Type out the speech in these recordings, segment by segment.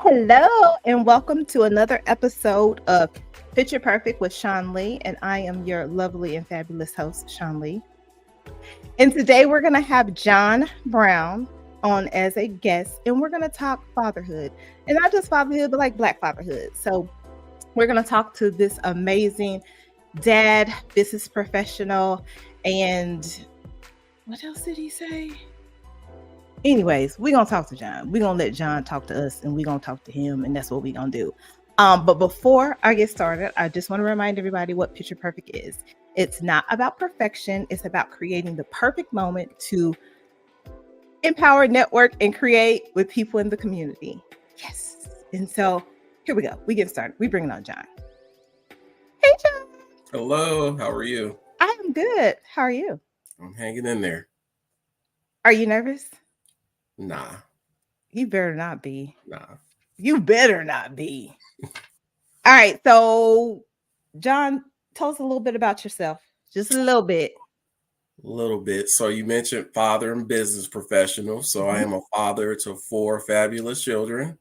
Hello, and welcome to another episode of Picture Perfect with Shawn Lee. And I am your lovely and fabulous host, Shawn Lee. And today we're going to have Jon Brown on as a guest, and we're going to talk fatherhood. And not just fatherhood, but like Black fatherhood. So we're going to talk to this amazing dad, business professional, and what else did he say? Anyways, we're going to talk to Jon. We're going to let Jon talk to us, and we're going to talk to him, and that's what we're going to do. But before I get started, I just want to remind everybody what Picture Perfect is. It's not about perfection. It's about creating the perfect moment to empower, network, and create with people in the community. Yes. And so here we go. We get started. We bring on Jon. Hey, Jon. Hello. How are you? I am good. How are you? I'm hanging in there. Are you nervous? Nah. You better not be. Nah. You better not be. All right. So, Jon, tell us a little bit about yourself. Just a little bit. A little bit. So you mentioned father and business professional. So I am a father to 4 fabulous children.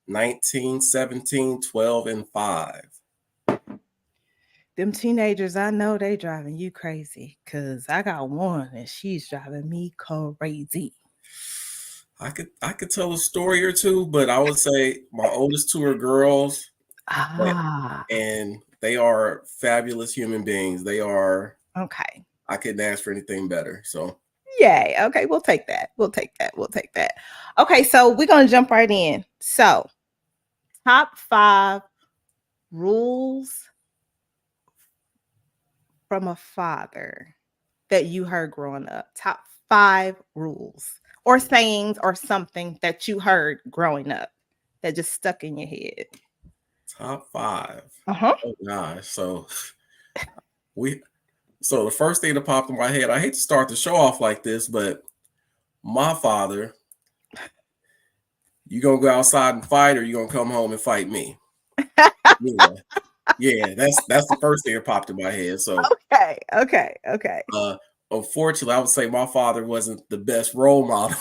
19, 17, 12, and 5. Them teenagers, I know they driving you crazy because I got one and she's driving me crazy. I could tell a story or two, but I would say my oldest 2 are girls. And they are fabulous human beings. They are okay. I couldn't ask for anything better. So yay. Okay, we'll take that. We'll take that. Okay, so we're gonna jump right in. So top 5 rules from a father that you heard growing up. Top 5 rules or sayings or something that you heard growing up that just stuck in your head. Top 5. Uh-huh. Oh gosh. So the first thing that popped in my head, I hate to start the show off like this, but my father, you gonna go outside and fight, or you gonna come home and fight me? yeah, that's the first thing that popped in my head. So okay. Unfortunately, I would say my father wasn't the best role model.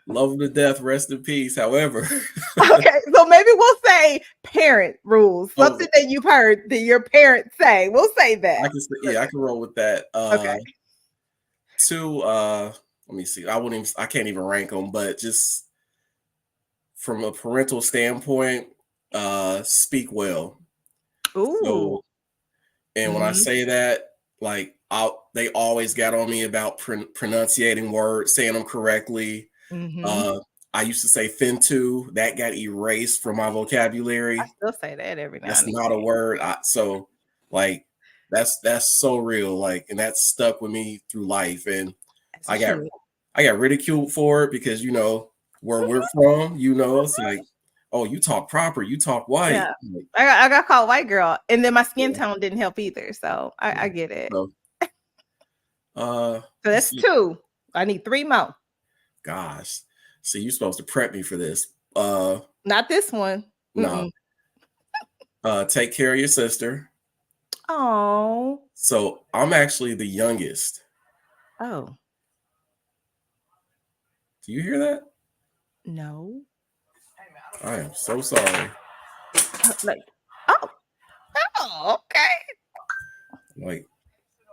Love him to death, rest in peace. However, okay, so maybe we'll say parent rules, something that you've heard that your parents say. We'll say that. I can roll with that. Okay. 2, let me see. I can't even rank them, but just from a parental standpoint, speak well. Ooh. So, and when I say that, like they always got on me about pronunciating words, saying them correctly. I used to say fintu. That got erased from my vocabulary. I still say that every now and then. That's not a word. So like that's so real. Like, and that's stuck with me through life. And I got ridiculed for it because where we're from, it's like, oh, you talk proper, you talk white. Yeah. I got called white girl, and then my skin tone didn't help either. So I get it. So that's 2. I need 3 more. Gosh. So you're supposed to prep me for this. Not this one. No. Take care of your sister. Oh. So I'm actually the youngest. Oh. Do you hear that? No. I am so sorry. Like, okay. Like,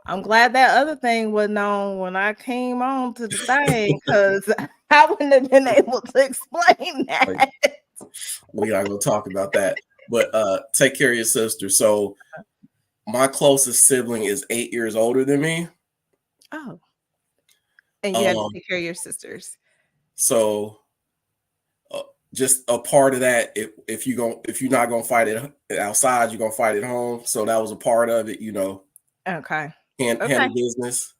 I'm glad that other thing wasn't on when I came on to the thing, because I wouldn't have been able to explain that. Like, we're not gonna talk about that. But take care of your sister. So my closest sibling is 8 years older than me. Oh. And you have to take care of your sisters. So just a part of that, if you're not gonna fight it outside, you're gonna fight at home. So that was a part of it, Okay. Handle business.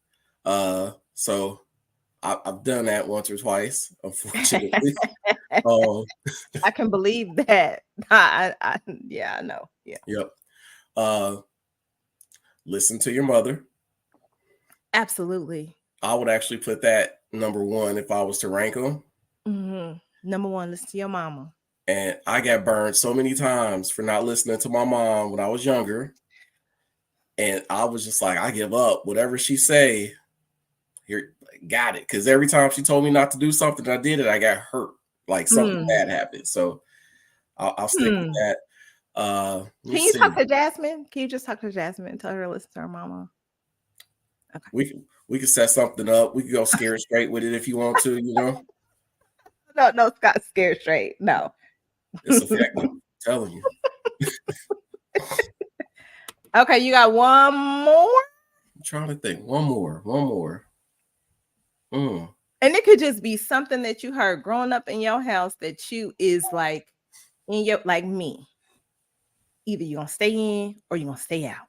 So I've done that once or twice, unfortunately. I can believe that. I know. Yeah. Yep. Listen to your mother. Absolutely. I would actually put that number 1 if I was to rank them. Number 1, listen to your mama. And I got burned so many times for not listening to my mom when I was younger. And I was just like, I give up. Whatever she say, here, got it. Because every time she told me not to do something, I did it, I got hurt. Like something bad happened. So I'll stick with that. Can you talk to Jasmine? Can you just talk to Jasmine and tell her to listen to her mama? Okay. We can set something up. We can go scared straight with it if you want to, you know. No, Scott, scared straight. No. It's effective. I'm telling you. Okay, you got one more? I'm trying to think. One more. And it could just be something that you heard growing up in your house that you is like in your, like me. Either you're gonna stay in or you're gonna stay out.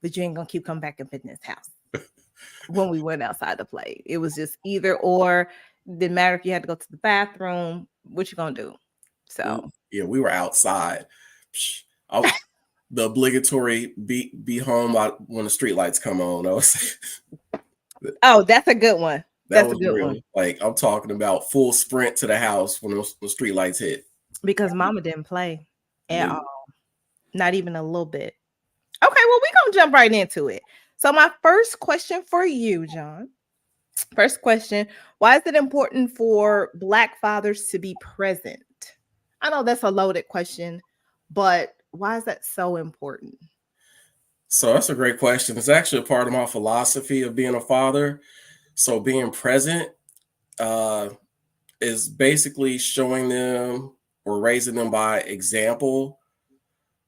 But you ain't gonna keep coming back up in this house. When we went outside to play, it was just either or. Didn't matter if you had to go to the bathroom. What you gonna do? So yeah, we were outside. The obligatory be home when the street lights come on. Oh, that's a good one. That's a good real one. Like I'm talking about full sprint to the house when the street lights hit. Because mama didn't play at all. Not even a little bit. Okay, well, we're gonna jump right into it. So my first question for you, John. First question, why is it important for Black fathers to be present? I know that's a loaded question, but why is that so important? So that's a great question. It's actually a part of my philosophy of being a father. So being present is basically showing them or raising them by example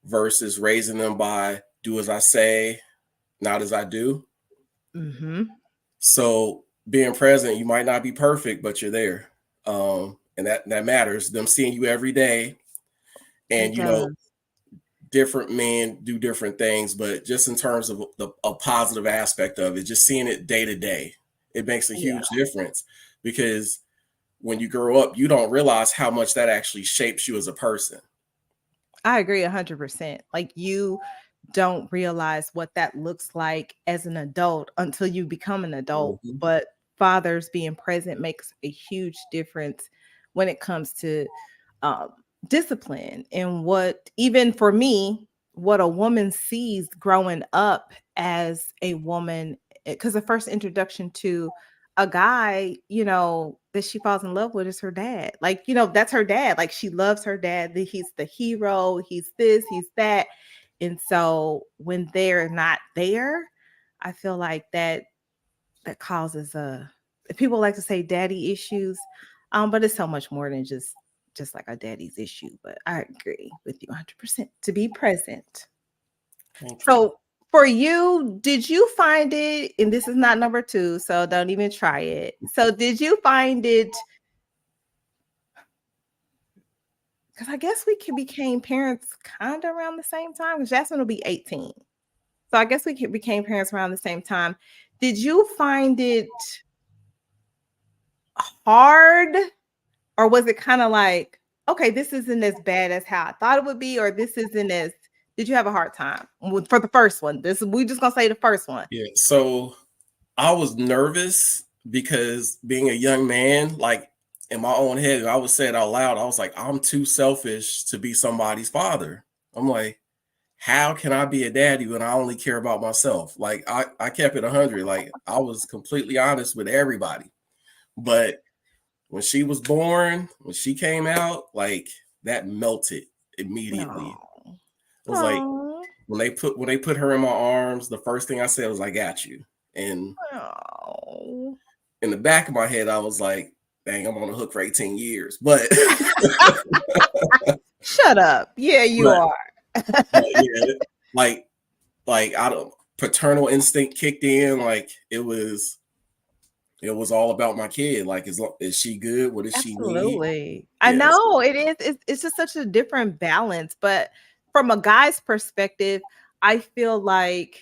versus raising them by do as I say, not as I do. So being present, you might not be perfect, but you're there. And that matters. Them seeing you every day. And, you know, different men do different things, but just in terms of a positive aspect of it, just seeing it day to day, it makes a huge difference because when you grow up, you don't realize how much that actually shapes you as a person. I agree 100%. Like you don't realize what that looks like as an adult until you become an adult. But fathers being present makes a huge difference when it comes to discipline and what, even for me, what a woman sees growing up as a woman, because the first introduction to a guy, you know, that she falls in love with is her dad. Like, you know, that's her dad. Like she loves her dad. He's the hero. He's this, he's that. And so when they're not there, I feel like that causes people like to say daddy issues. But it's so much more than just like a daddy's issue. But I agree with you 100% to be present. So for you, did you find it, and this is not number 2, so don't even try it. So did you find it, because I guess we became parents kind of around the same time, because Jasmine will be 18. So I guess we became parents around the same time. Did you find it hard, or was it kind of like, okay, this isn't as bad as how I thought it would be, or this isn't as, did you have a hard time for the first one? We just gonna say the first one. Yeah. So I was nervous because being a young man, like in my own head, I would say it out loud. I was like, I'm too selfish to be somebody's father. I'm like, how can I be a daddy when I only care about myself? Like I kept it 100. Like I was completely honest with everybody. But when she was born, when she came out, like that melted immediately. It was like when they put her in my arms, the first thing I said was, I got you. And in the back of my head, I was like, dang, I'm on the hook for 18 years. But shut up. Yeah, you are. Yeah, like I don't, paternal instinct kicked in. Like it was all about my kid. Like, is she good? What does she need? Absolutely. I know it is. It's just such a different balance. But from a guy's perspective, I feel like,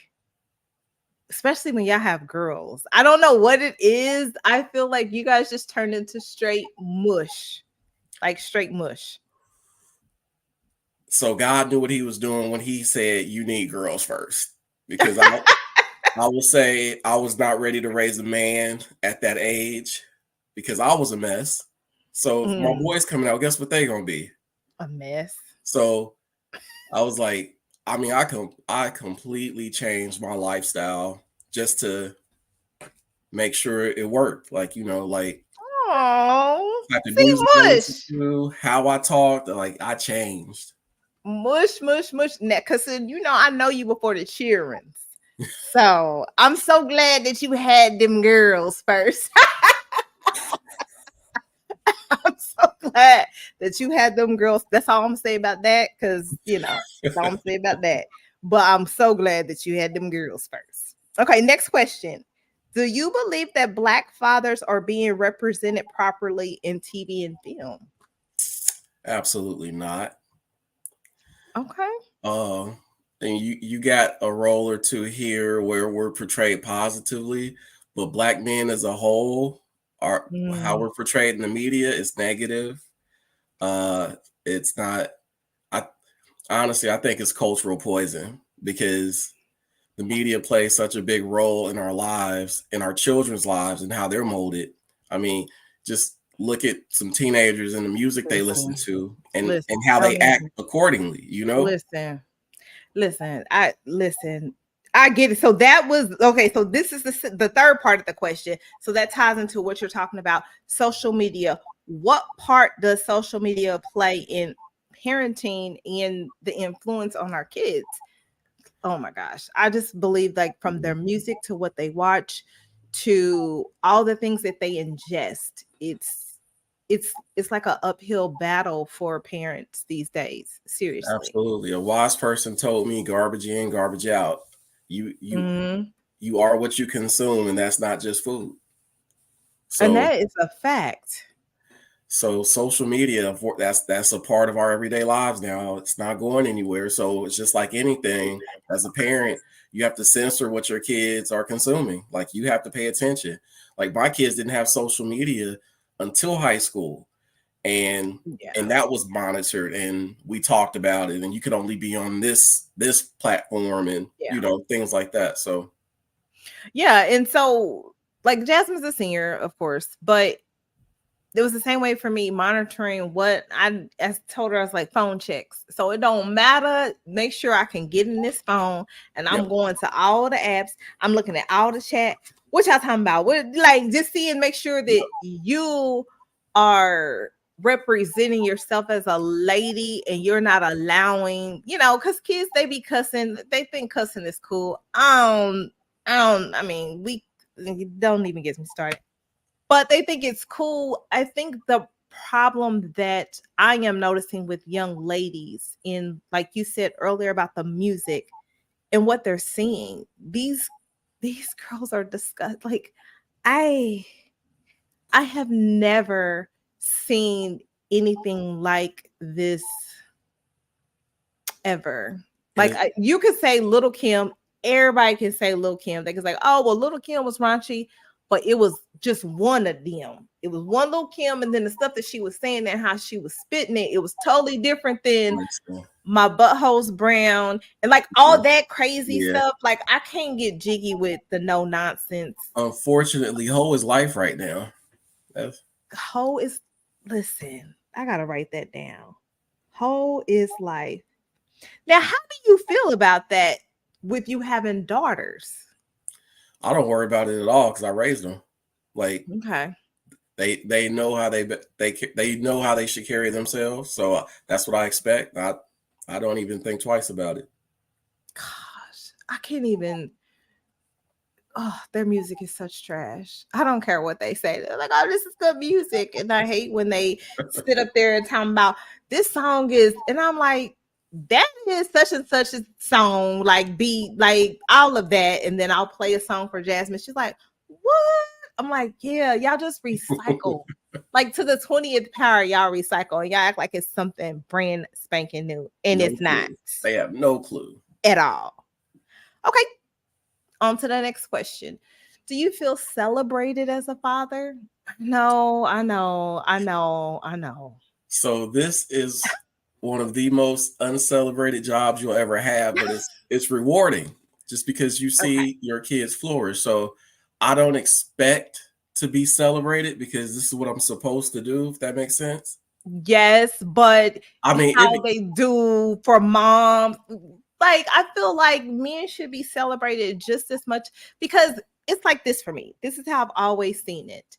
especially when y'all have girls, I don't know what it is. I feel like you guys just turn into straight mush, like straight mush. So God knew what he was doing when he said, you need girls first, because I will say I was not ready to raise a man at that age because I was a mess. So if my boys coming out, guess what they gonna be? A mess. So I was like, I mean, I completely changed my lifestyle just to make sure it worked. Like, you know, like Oh, type of see, music I listen mush. to, how I talked, like I changed. Mush, mush, mush. Because you know, I know you before the cheerings. So I'm so glad that you had them girls first. I'm so glad that you had them girls. That's all I'm gonna say about that. Because you know, that's all I'm gonna say about that. But I'm so glad that you had them girls first. Okay, next question. Do you believe that Black fathers are being represented properly in TV and film? Absolutely not. Okay. Uh, and you got a role or two here where we're portrayed positively, but black men as a whole are how Mm, we're portrayed in the media is negative. Uh, it's not. I honestly, I think it's cultural poison because the media plays such a big role in our lives, in our children's lives, and how they're molded. I mean, just look at some teenagers and the music they listen listen, to, and listen. how Don't they act even accordingly. You know, listen. Listen, I listen. I get it. So that was okay. So this is the third part of the question. So that ties into what you're talking about. Social media. What part does social media play in parenting and the influence on our kids? Oh my gosh. I just believe like from their music to what they watch to all the things that they ingest, it's like an uphill battle for parents these days. Seriously. absolutely. A wise person told me, "Garbage in, garbage out. You you Mhm. you are what you consume, and that's not just food." And So that is a fact. so social media, that's a part of our everyday lives now. It's not going anywhere. So it's just like anything. As a parent, you have to censor what your kids are consuming. Like you have to pay attention. Like my kids didn't have social media until high school, and Yeah. that was monitored, and we talked about it. And you could only be on this platform, and Yeah. things like that. So Yeah. And so, like, Jasmine's a senior, of course, but it was the same way for me monitoring what I told her. I was like, phone checks. So it don't matter. Make sure I can get in this phone and I'm yep, going to all the apps. I'm looking at all the chat. What y'all talking about? What, like, just see and make sure that you are representing yourself as a lady and you're not allowing, you know, because kids, they be cussing. They think cussing is cool. I mean, we don't even get me started, but they think it's cool. I think the problem that I am noticing with young ladies in, like you said earlier about the music and what they're seeing, these girls are disgust. Like I I have never seen anything like this ever. and Like you could say Little Kim, everybody can say Little Kim. They can say, "Oh, well, Little Kim was raunchy," but it was just one of them. It was one Little Kim, and then the stuff that she was saying and how she was spitting it, it was totally different than My Butthole's Brown and like all that crazy yeah. stuff. Like I can't get jiggy with the no nonsense. Unfortunately, Ho is life right now. That's, Ho is listen. I gotta write that down. Ho is life. Now, how do you feel about that with you having daughters? I don't worry about it at all because I raised them. Like Okay. they know how they know how they should carry themselves. So that's what I expect. I don't even think twice about it. Gosh, I can't even. Oh, their music is such trash. I don't care what they say. They're like, "Oh, this is good music," and I hate when they sit up there and talk about this song is, and I'm like, that is such and such a song, like beat, like all of that, and then I'll play a song for Jasmine. She's like, "What?" I'm like, "Yeah, y'all just recycle." Like to the 20th power, y'all recycle and y'all act like it's something brand spanking new, and No it's not clue. They have no clue. at all. Okay, on to the next question. Do you feel celebrated as a father? No, I know, I know, I know. So this is one of the most uncelebrated jobs you'll ever have, but it's rewarding just because you Okay. see your kids flourish. So I don't expect to be celebrated because this is what I'm supposed to do, if that makes sense. Yes, but I mean, how they do for moms. Like, I feel like men should be celebrated just as much, because it's like this for me. This is how I've always seen it.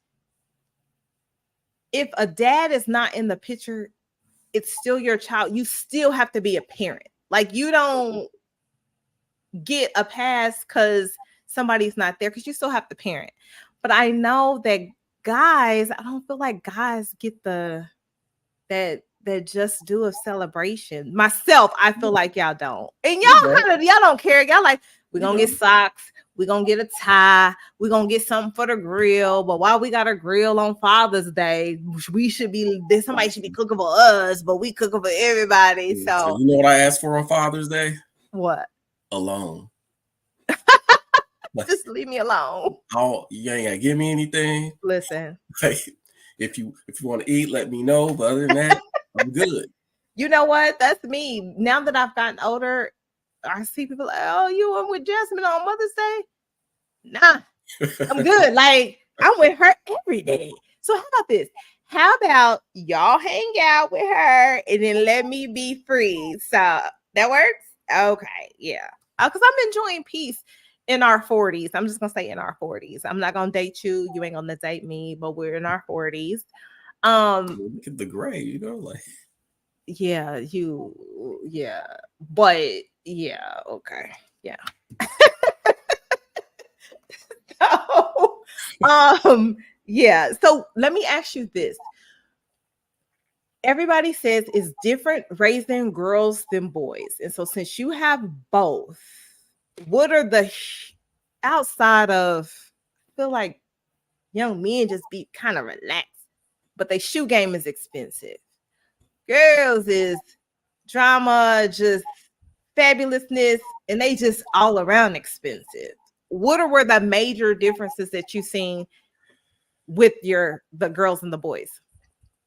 If a dad is not in the picture, it's still your child. You still have to be a parent. Like, you don't get a pass because somebody's not there, because you still have to parent. But I know that guys, I don't feel like guys get that just do a celebration. Myself, I feel like y'all don't. And y'all don't care. Y'all like, we're gonna get socks, we're gonna get a tie, we're gonna get something for the grill. But why we got a grill on Father's Day? Somebody should be cooking for us, but we cooking for everybody. So you know what I asked for on Father's Day? What? Alone. Just leave me alone. Oh, you ain't gotta give me anything. Listen. Like, if you want to eat, let me know. But other than that, I'm good. You know what? That's me. Now that I've gotten older, I see people like, oh, you went with Jasmine on Mother's Day? Nah, I'm good. Like, I'm with her every day. So how about this? How about y'all hang out with her and then let me be free? So that works? Okay, yeah. Because I'm enjoying peace in our 40s. I'm just gonna say in our 40s. I'm not gonna date you. You ain't gonna date me, but we're in our 40s. Look at the gray, like. Yeah, but yeah, okay, yeah. So, yeah. So let me ask you this. Everybody says it's different raising girls than boys. And so since you have both, what are the outside of, I feel like young men just be kind of relaxed, but their shoe game is expensive. Girls is drama, just fabulousness, and they just all around expensive. What were the major differences that you've seen with the girls and the boys?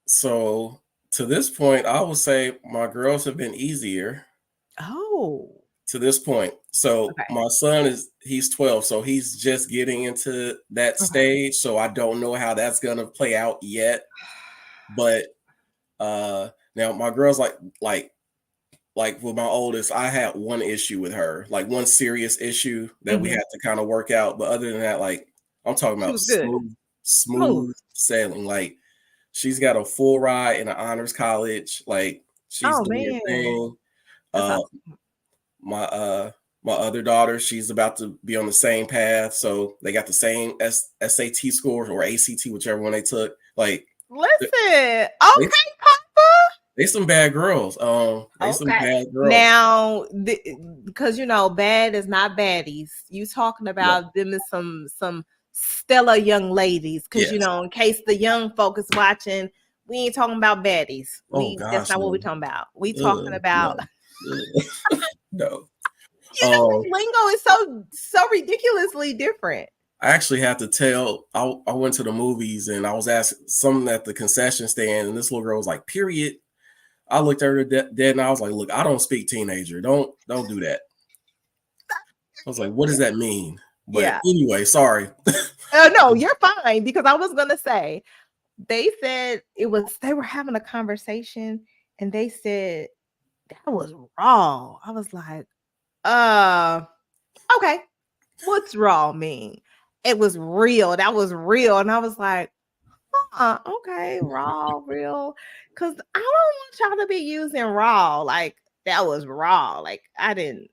So to this point, I would say my girls have been easier. Oh. To this point. So Okay. my son he's 12, so he's just getting into that stage. So I don't know how that's gonna play out yet. But now my girls like with my oldest, I had one issue with her, like one serious issue that we had to kind of work out. But other than that, like, I'm talking about smooth sailing. Like, she's got a full ride in an honors college. Like, she's doing her thing. My other daughter, she's about to be on the same path. So they got the same SAT scores or ACT, whichever one they took. Like, listen, okay, Papa. They some bad girls. Some bad girls. Now, because bad is not baddies. You talking about them as some stellar young ladies. Because in case the young folk is watching, we ain't talking about baddies. That's not what we're talking about. We talking about no. Lingo is so ridiculously different. I actually have to tell. I went to the movies and I was asking something at the concession stand, and this little girl was like, "Period." I looked at her dead and I was like, "Look, I don't speak teenager. Don't do that." I was like, "What does that mean?" But anyway, sorry. No, you're fine, because I was gonna say, they said they were having a conversation and they said that was raw. I was like, okay, what's raw mean? It was real. That was real. And I was like, okay, raw, real. Because I don't want y'all to be using raw. Like, that was raw. Like, I didn't.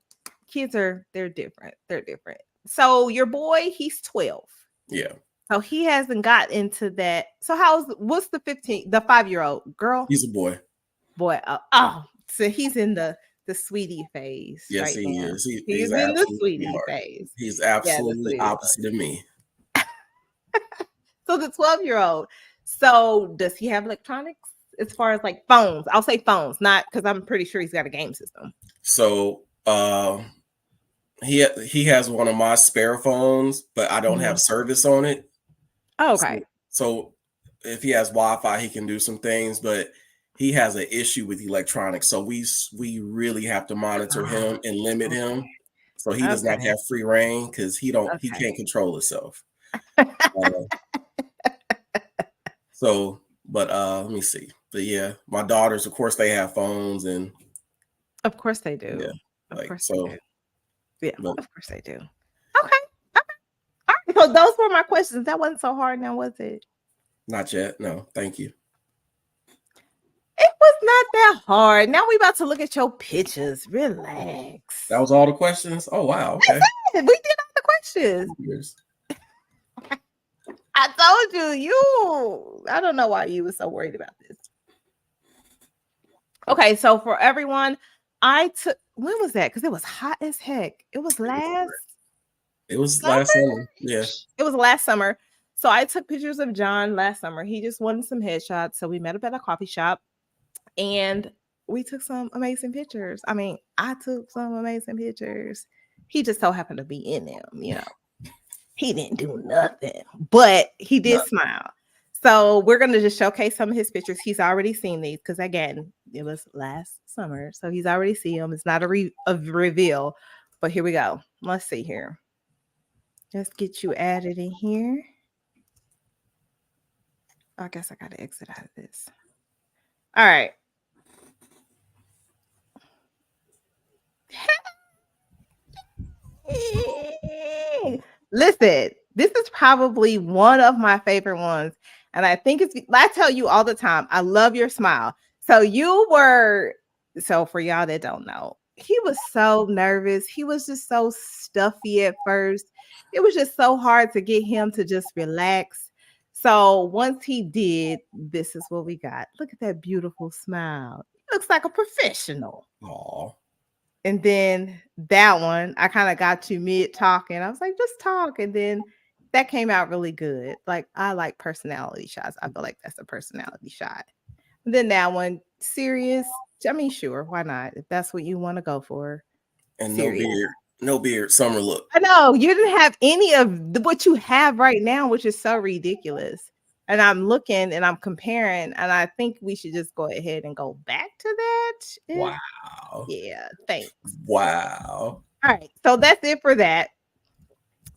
Kids they're different. They're different. So your boy, he's 12. Yeah. So he hasn't got into that. So what's the 5-year-old girl? He's a boy. Boy. So he's in the sweetie phase. Yes, right he now. is. He's in the sweetie phase. He's absolutely opposite of me. So the 12-year-old. So does he have electronics as far as like phones? I'll say phones, not because I'm pretty sure he's got a game system. So he has one of my spare phones, but I don't have service on it. Oh, okay. So if he has Wi-Fi, he can do some things, but he has an issue with electronics. So we really have to monitor him and limit him. So he does not have free reign because he can't control himself. But let me see. But yeah, my daughters, of course, they have phones, and of course they do. Yeah. Of Like, course they so, do. Yeah, but of course they do. Okay. All right. So those were my questions. That wasn't so hard now, was it? not yet. No, thank you. It was not that hard. Now we about to look at your pictures. Relax. That was all the questions. Oh wow. Okay. We did all the questions. Years. I told you. I don't know why you were so worried about this. Okay, so for everyone, I took when was that? Because it was hot as heck. It was last It was summer. last summer. Yeah. It was last summer. So I took pictures of John last summer. He just wanted some headshots. So we met up at a coffee shop and we took some amazing pictures. I mean, I took some amazing pictures. He just so happened to be in them. He didn't do nothing, but he did smile. So we're going to just showcase some of his pictures. He's already seen these because, again, it was last summer. So he's already seen them. It's not a reveal, but here we go. Let's see here. Let's get you added in here. I guess I got to exit out of this. All right. Listen, this is probably one of my favorite ones. And I think I tell you all the time, I love your smile. So for y'all that don't know, he was so nervous. He was just so stuffy at first. It was just so hard to get him to just relax. So once he did, this is what we got. Look at that beautiful smile. He looks like a professional. Aw. And then that one, I kind of got you mid talking. I was like, just talk. And then that came out really good. Like, I like personality shots. I feel like that's a personality shot. And then that one, serious. I mean, sure, why not? If that's what you want to go for. And serious. no beard, summer look. I know you didn't have any of what you have right now, which is so ridiculous. And I'm looking and I'm comparing, and I think we should just go ahead and go back to that. Wow. Yeah, thanks. Wow. All right, so that's it for that.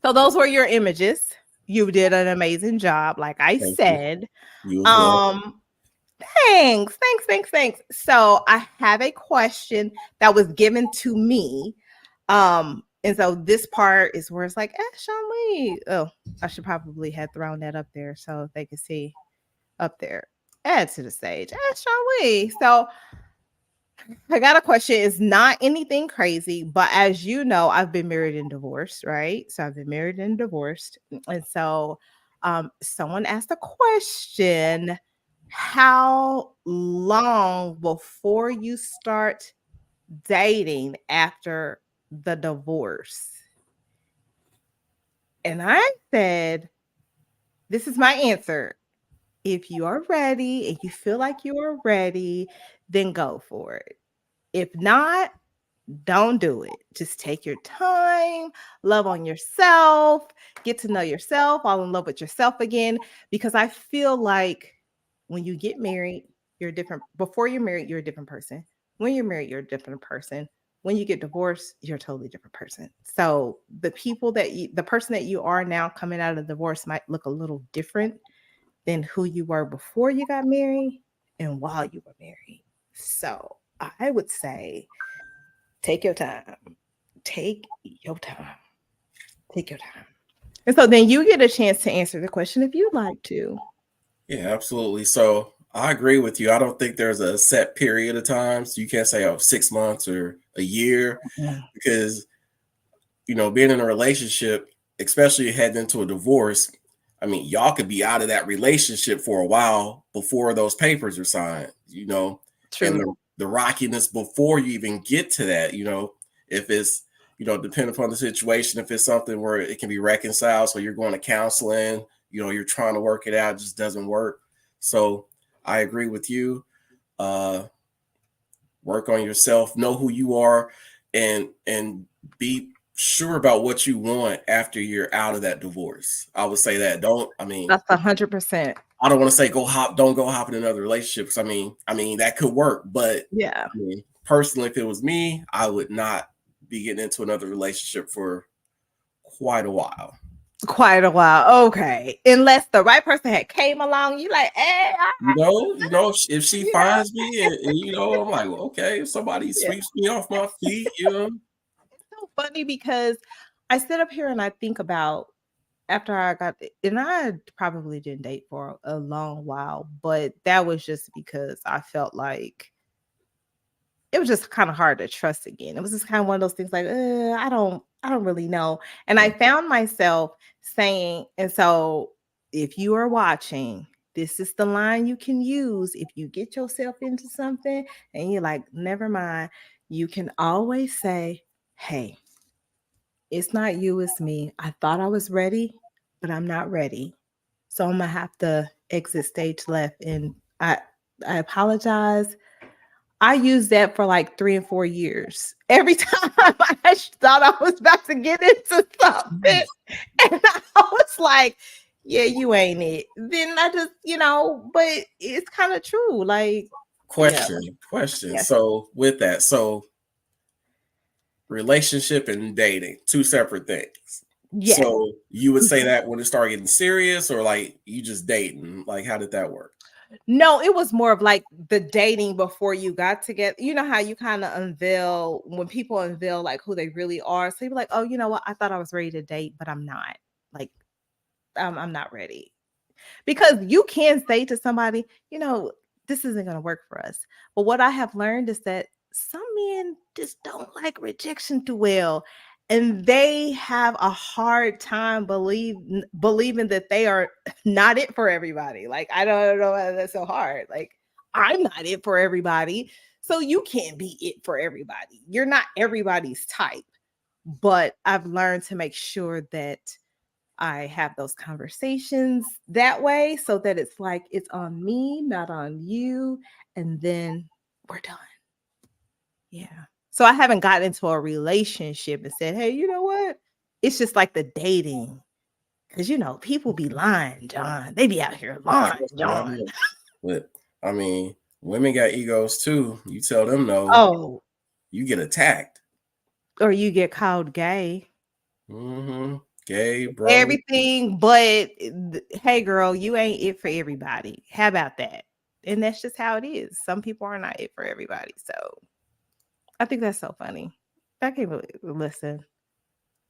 So those were your images. You did an amazing job, like I said. You as well. Thanks. So I have a question that was given to me. And so this part is where it's like, Shawn Lee. Oh, I should probably have thrown that up there so they can see up there. Add to the stage. Shawn Lee. So I got a question. It's not anything crazy, but as you know, I've been married and divorced, right? So I've been married and divorced. And so someone asked a question. How long before you start dating after the divorce? And I said, this is my answer. If you are ready and you feel like you are ready, then go for it. If not, don't do it. Just take your time, love on yourself, get to know yourself, fall in love with yourself again. Because I feel like when you get married, you're different. Before you're married, you're a different person. When you're married, you're a different person. When you get divorced, you're a totally different person. So the person that you are now coming out of divorce might look a little different than who you were before you got married and while you were married. So I would say take your time. Take your time. Take your time. And so then you get a chance to answer the question if you'd like to. Yeah, absolutely. So I agree with you. I don't think there's a set period of time. So you can't say 6 months or a year because, being in a relationship, especially heading into a divorce, I mean, y'all could be out of that relationship for a while before those papers are signed, True. And the rockiness before you even get to that, if it's, depending upon the situation, if it's something where it can be reconciled, so you're going to counseling, you're trying to work it out, it just doesn't work. So I agree with you. Work on yourself, know who you are, and be sure about what you want after you're out of that divorce. I would say that. That's 100%. I don't want to say don't go hop in another relationship. Because I mean that could work, but yeah. Personally, if it was me, I would not be getting into another relationship for quite a while. Quite a while. Okay. Unless the right person had came along, you like, hey, If she you know, finds me and I'm like, well, okay, if somebody yeah. sweeps me off my feet, It's so funny because I sit up here and I think about after I got, and I probably didn't date for a long while, but that was just because I felt like it was just kind of hard to trust again. It was just kind of one of those things like, I don't really know. And I found myself saying, and so if you are watching, this is the line you can use if you get yourself into something and you're like, never mind. You can always say, hey, it's not you, it's me. I thought I was ready, but I'm not ready. So I'm gonna have to exit stage left. And I apologize. I used that for like 3 and 4 years. Every time I thought I was about to get into something, and I was like, "Yeah, you ain't it." Then I just, but it's kind of true. Like, yeah, Question. yes, So with that, so relationship and dating, two separate things. yes. So you would say that when it started getting serious, or like you just dating? Like, how did that work? No, it was more of like the dating before you got together. You know how you kind of unveil when people unveil like who they really are. So you're like, oh, you know what? I thought I was ready to date, but I'm not. Like, I'm not ready. Because you can say to somebody, this isn't going to work for us. But what I have learned is that some men just don't like rejection too well. And they have a hard time believing that they are not it for everybody. Like, I don't know why that's so hard. Like, I'm not it for everybody. So you can't be it for everybody. You're not everybody's type. But I've learned to make sure that I have those conversations that way so that it's like it's on me, not on you. And then we're done. Yeah. So I haven't gotten into a relationship and said, hey, you know what? It's just like the dating. Because, people be lying, John. They be out here lying, Trust me, I John. know. But I mean, women got egos too. You tell them no, Oh, you get attacked. or you get called gay. Gay, bro. Everything but, hey, girl, you ain't it for everybody. How about that? And that's just how it is. Some people are not it for everybody. So I think that's so funny. I can't believe, listen.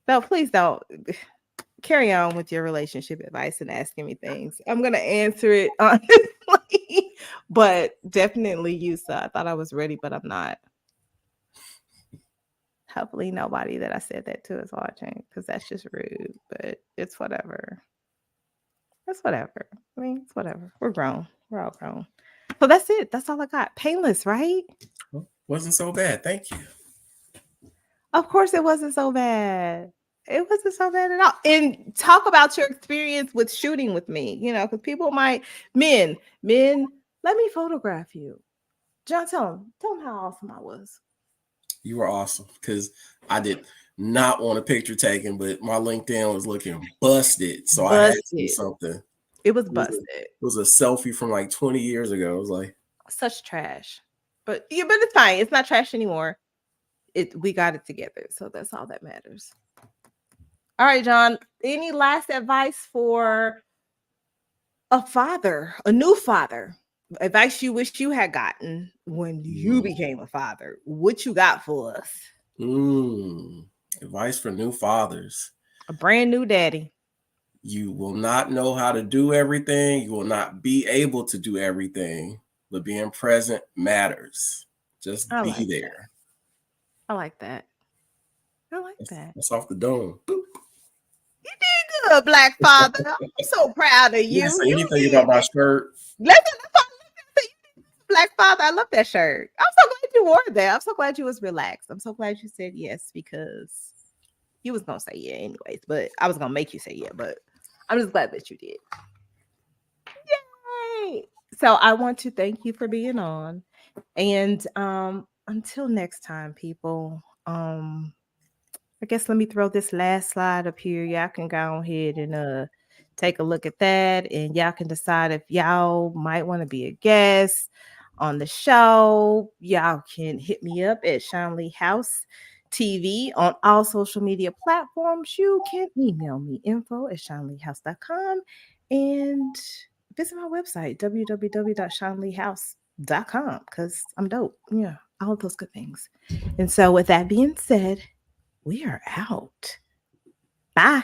No, please don't carry on with your relationship advice and asking me things. I'm gonna answer it honestly, but definitely you said I thought I was ready, but I'm not. Hopefully nobody that I said that to is watching because that's just rude, but it's whatever. It's whatever. I mean, it's whatever. We're grown. We're all grown. So that's it. That's all I got. Painless, right? Wasn't so bad. Thank you. Of course, it wasn't so bad. It wasn't so bad at all. And talk about your experience with shooting with me, because people might, men, let me photograph you. John, tell him how awesome I was. You were awesome because I did not want a picture taken, but my LinkedIn was looking busted, so I had to do Busted. something. It was It busted. was a selfie from like 20 years ago. It was like, Such trash. But yeah, but it's fine. It's not trash anymore. We got it together. So that's all that matters. All right, John. Any last advice for a father, a new father? Advice you wish you had gotten when you became a father. What you got for us? advice for new fathers. A brand new daddy. You will not know how to do everything. You will not be able to do everything, but being present matters. Just I be like that. there. I like that. I like that. That's off the dome. Boop. You did good, Black Father. I'm so proud of You didn't you. say You anything did about my that. shirt. Listen, Black Father. I love that shirt. I'm so glad you wore that. I'm so glad you was relaxed. I'm so glad you said yes because you was gonna say yeah anyways, but I was gonna make you say yeah, but I'm just glad that you did. Yay! So I want to thank you for being on. And until next time, people. I guess let me throw this last slide up here. Y'all can go ahead and take a look at that, and y'all can decide if y'all might want to be a guest on the show. Y'all can hit me up at Shawn Lee House TV on all social media platforms. You can email me info@shawnleehouse.com and visit my website www.shawnleehouse.com because I'm dope. Yeah, all of those good things. And so, with that being said, we are out. Bye.